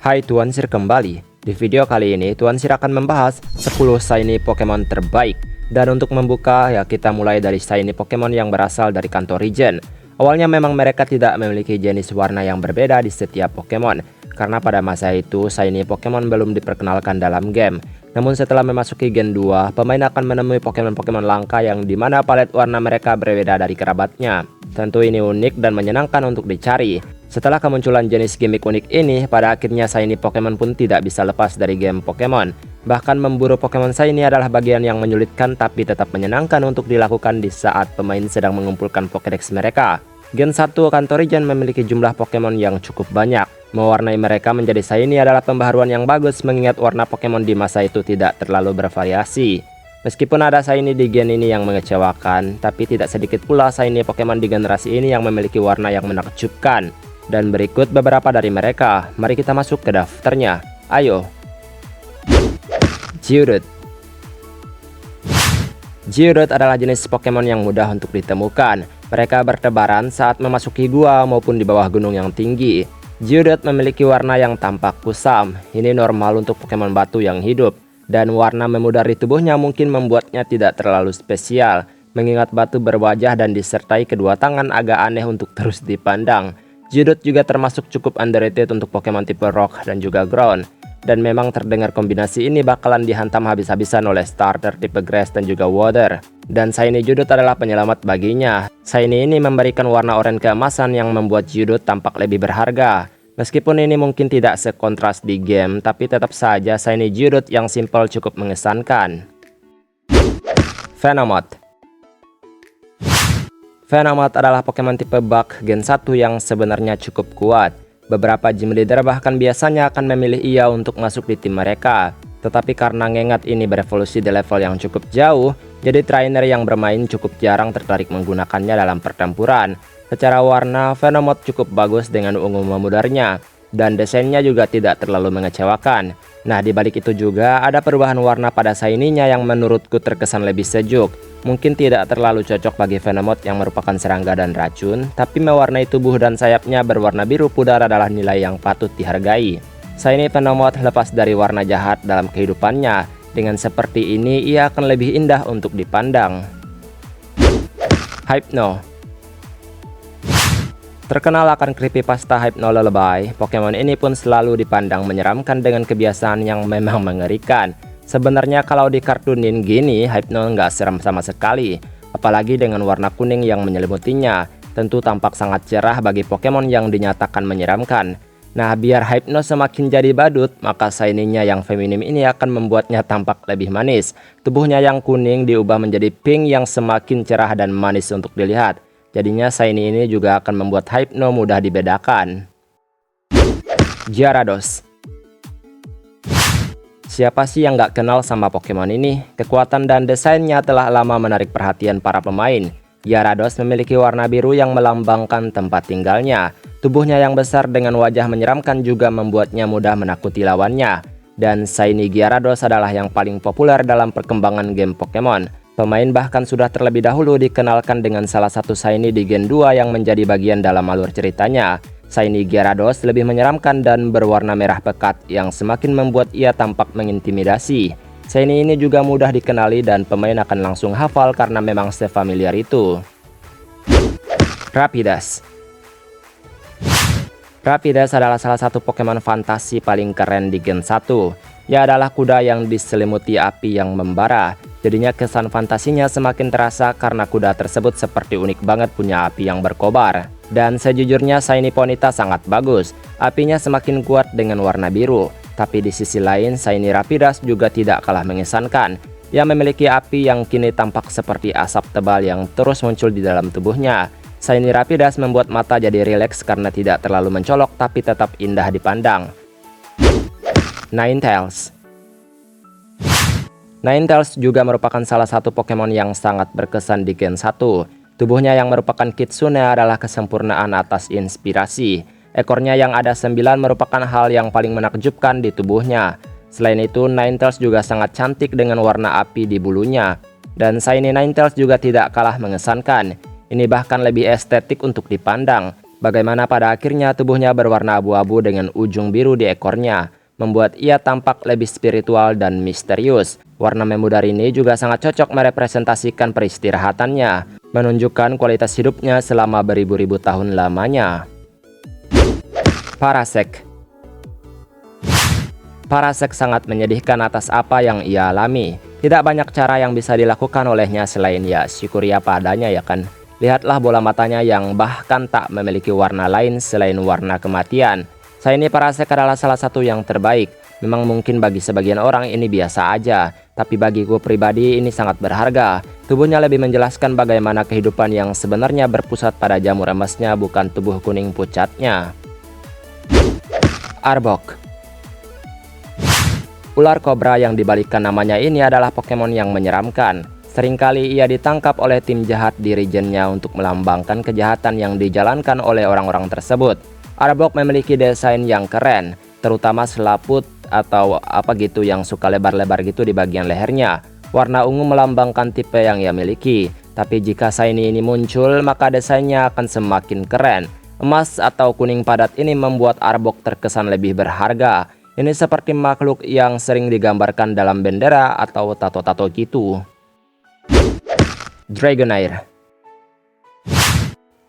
Hai, Tuan Sir kembali. Di video kali ini Tuan Sir akan membahas 10 shiny Pokemon terbaik. Dan untuk membuka ya kita mulai dari shiny Pokemon yang berasal dari kantor Regen. Awalnya memang mereka tidak memiliki jenis warna yang berbeda di setiap Pokemon, karena pada masa itu shiny Pokemon belum diperkenalkan dalam game. Namun setelah memasuki Gen 2, pemain akan menemui Pokemon-Pokemon langka yang dimana palet warna mereka berbeda dari kerabatnya. Tentu ini unik dan menyenangkan untuk dicari. Setelah kemunculan jenis gimmick unik ini, pada akhirnya shiny Pokemon pun tidak bisa lepas dari game Pokemon. Bahkan memburu Pokemon shiny adalah bagian yang menyulitkan tapi tetap menyenangkan untuk dilakukan di saat pemain sedang mengumpulkan Pokédex mereka. Gen 1 kantor Regen memiliki jumlah Pokemon yang cukup banyak. Mewarnai mereka menjadi shiny adalah pembaharuan yang bagus mengingat warna Pokemon di masa itu tidak terlalu bervariasi. Meskipun ada shiny di gen ini yang mengecewakan, tapi tidak sedikit pula shiny Pokemon di generasi ini yang memiliki warna yang menakjubkan. Dan berikut beberapa dari mereka. Mari kita masuk ke daftarnya. Ayo. Geodude. Geodude adalah jenis Pokemon yang mudah untuk ditemukan. Mereka bertebaran saat memasuki gua maupun di bawah gunung yang tinggi. Geodude memiliki warna yang tampak kusam. Ini normal untuk Pokemon batu yang hidup. Dan warna memudar di tubuhnya mungkin membuatnya tidak terlalu spesial. Mengingat batu berwajah dan disertai kedua tangan agak aneh untuk terus dipandang. Geodude juga termasuk cukup underrated untuk Pokemon tipe Rock dan juga Ground. Dan memang terdengar kombinasi ini bakalan dihantam habis-habisan oleh starter tipe Grass dan juga Water. Dan shiny Geodude adalah penyelamat baginya. Shiny ini memberikan warna oranye keemasan yang membuat Geodude tampak lebih berharga. Meskipun ini mungkin tidak sekontras di game, tapi tetap saja shiny Geodude yang simple cukup mengesankan. Venomoth. Venomoth adalah Pokemon tipe Bug Gen 1 yang sebenarnya cukup kuat. Beberapa gym leader bahkan biasanya akan memilih ia untuk masuk di tim mereka. Tetapi karena ngengat ini berevolusi di level yang cukup jauh, jadi trainer yang bermain cukup jarang tertarik menggunakannya dalam pertempuran. Secara warna, Venomoth cukup bagus dengan ungu memudarnya. Dan desainnya juga tidak terlalu mengecewakan. Nah, di balik itu juga ada perubahan warna pada shiny-nya yang menurutku terkesan lebih sejuk. Mungkin tidak terlalu cocok bagi Venomoth yang merupakan serangga dan racun, tapi mewarnai tubuh dan sayapnya berwarna biru pudar adalah nilai yang patut dihargai. Shiny Venomoth lepas dari warna jahat dalam kehidupannya. Dengan seperti ini, ia akan lebih indah untuk dipandang. Hypno. Terkenal akan creepypasta Hypno Lullaby, Pokemon ini pun selalu dipandang menyeramkan dengan kebiasaan yang memang mengerikan. Sebenarnya kalau dikartunin gini, Hypno nggak seram sama sekali. Apalagi dengan warna kuning yang menyelimutinya, tentu tampak sangat cerah bagi Pokemon yang dinyatakan menyeramkan. Nah, biar Hypno semakin jadi badut, maka shiny-nya yang feminim ini akan membuatnya tampak lebih manis. Tubuhnya yang kuning diubah menjadi pink yang semakin cerah dan manis untuk dilihat. Jadinya shiny ini juga akan membuat Hypno mudah dibedakan. Gyarados. Siapa sih yang nggak kenal sama Pokemon ini? Kekuatan dan desainnya telah lama menarik perhatian para pemain. Gyarados memiliki warna biru yang melambangkan tempat tinggalnya. Tubuhnya yang besar dengan wajah menyeramkan juga membuatnya mudah menakuti lawannya. Dan shiny Gyarados adalah yang paling populer dalam perkembangan game Pokemon. Pemain bahkan sudah terlebih dahulu dikenalkan dengan salah satu shiny di Gen 2 yang menjadi bagian dalam alur ceritanya. Shiny Gyarados lebih menyeramkan dan berwarna merah pekat yang semakin membuat ia tampak mengintimidasi. Shiny ini juga mudah dikenali dan pemain akan langsung hafal karena memang sefamiliar itu. Rapidash. Rapidash adalah salah satu Pokemon fantasi paling keren di Gen 1. Ia adalah kuda yang diselimuti api yang membara. Jadinya kesan fantasinya semakin terasa karena kuda tersebut seperti unik banget punya api yang berkobar. Dan sejujurnya shiny Ponyta sangat bagus. Apinya semakin kuat dengan warna biru. Tapi di sisi lain shiny Rapidash juga tidak kalah mengesankan. Ia memiliki api yang kini tampak seperti asap tebal yang terus muncul di dalam tubuhnya. Shiny Rapidash membuat mata jadi rileks karena tidak terlalu mencolok tapi tetap indah dipandang. Ninetales. Ninetales juga merupakan salah satu Pokemon yang sangat berkesan di Gen 1. Tubuhnya yang merupakan kitsune adalah kesempurnaan atas inspirasi. Ekornya yang ada 9 merupakan hal yang paling menakjubkan di tubuhnya. Selain itu, Ninetales juga sangat cantik dengan warna api di bulunya. Dan shiny Ninetales juga tidak kalah mengesankan. Ini bahkan lebih estetik untuk dipandang. Bagaimana pada akhirnya tubuhnya berwarna abu-abu dengan ujung biru di ekornya, membuat ia tampak lebih spiritual dan misterius. Warna memudar ini juga sangat cocok merepresentasikan peristirahatannya, menunjukkan kualitas hidupnya selama beribu-ribu tahun lamanya. Parasek. Parasek sangat menyedihkan atas apa yang ia alami. Tidak banyak cara yang bisa dilakukan olehnya selain ya syukuri apa adanya ya kan. Lihatlah bola matanya yang bahkan tak memiliki warna lain selain warna kematian. Shiny Parasek adalah salah satu yang terbaik. Memang mungkin bagi sebagian orang ini biasa aja, tapi bagiku pribadi ini sangat berharga. Tubuhnya lebih menjelaskan bagaimana kehidupan yang sebenarnya berpusat pada jamur emasnya, bukan tubuh kuning pucatnya. Arbok. Ular kobra yang dibalikkan namanya ini adalah Pokemon yang menyeramkan. Seringkali ia ditangkap oleh tim jahat di regionnya untuk melambangkan kejahatan yang dijalankan oleh orang-orang tersebut. Arbok memiliki desain yang keren, terutama selaput atau apa gitu yang suka lebar-lebar gitu di bagian lehernya. Warna ungu melambangkan tipe yang ia miliki, tapi jika shiny ini muncul maka desainnya akan semakin keren. Emas atau kuning padat ini membuat Arbok terkesan lebih berharga. Ini seperti makhluk yang sering digambarkan dalam bendera atau tato-tato gitu. Dragonair.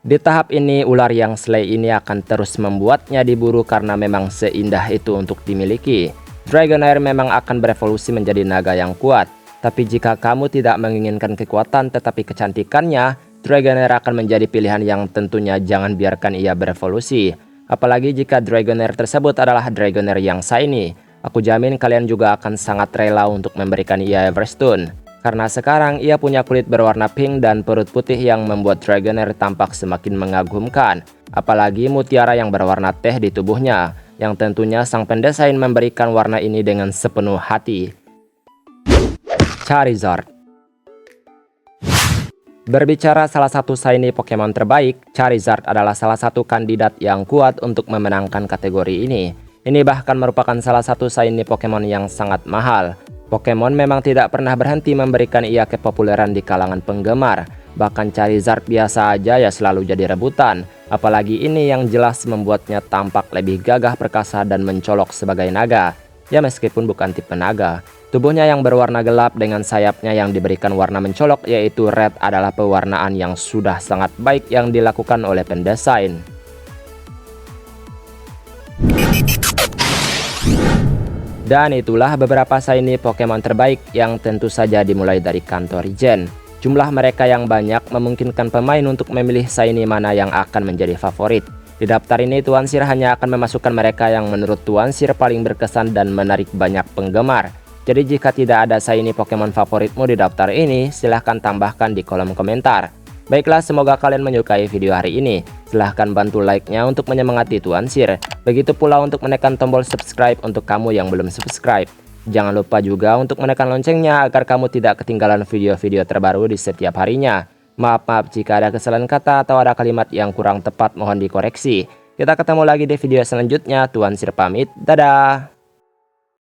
Di tahap ini, ular yang slay ini akan terus membuatnya diburu karena memang seindah itu untuk dimiliki. Dragonair memang akan berevolusi menjadi naga yang kuat. Tapi jika kamu tidak menginginkan kekuatan tetapi kecantikannya, Dragonair akan menjadi pilihan yang tentunya jangan biarkan ia berevolusi. Apalagi jika Dragonair tersebut adalah Dragonair yang shiny. Aku jamin kalian juga akan sangat rela untuk memberikan ia Everstone. Karena sekarang ia punya kulit berwarna pink dan perut putih yang membuat Dragonair tampak semakin mengagumkan. Apalagi mutiara yang berwarna teh di tubuhnya, yang tentunya sang pendesain memberikan warna ini dengan sepenuh hati. Charizard. Berbicara salah satu shiny Pokemon terbaik, Charizard adalah salah satu kandidat yang kuat untuk memenangkan kategori ini. Ini bahkan merupakan salah satu shiny Pokemon yang sangat mahal. Pokemon memang tidak pernah berhenti memberikan ia kepopuleran di kalangan penggemar. Bahkan Charizard biasa aja ya selalu jadi rebutan. Apalagi ini yang jelas membuatnya tampak lebih gagah perkasa dan mencolok sebagai naga. Ya meskipun bukan tipe naga. Tubuhnya yang berwarna gelap dengan sayapnya yang diberikan warna mencolok yaitu red adalah pewarnaan yang sudah sangat baik yang dilakukan oleh pendesain. Dan itulah beberapa shiny Pokemon terbaik yang tentu saja dimulai dari Kanto Region. Jumlah mereka yang banyak memungkinkan pemain untuk memilih shiny mana yang akan menjadi favorit. Di daftar ini Tuan Sir hanya akan memasukkan mereka yang menurut Tuan Sir paling berkesan dan menarik banyak penggemar. Jadi jika tidak ada shiny Pokemon favoritmu di daftar ini, silahkan tambahkan di kolom komentar. Baiklah, semoga kalian menyukai video hari ini. Silahkan bantu like-nya untuk menyemangati Tuan Sir. Begitu pula untuk menekan tombol subscribe untuk kamu yang belum subscribe. Jangan lupa juga untuk menekan loncengnya agar kamu tidak ketinggalan video-video terbaru di setiap harinya. Maaf jika ada kesalahan kata atau ada kalimat yang kurang tepat, mohon dikoreksi. Kita ketemu lagi di video selanjutnya. Tuan Sir pamit, dadah!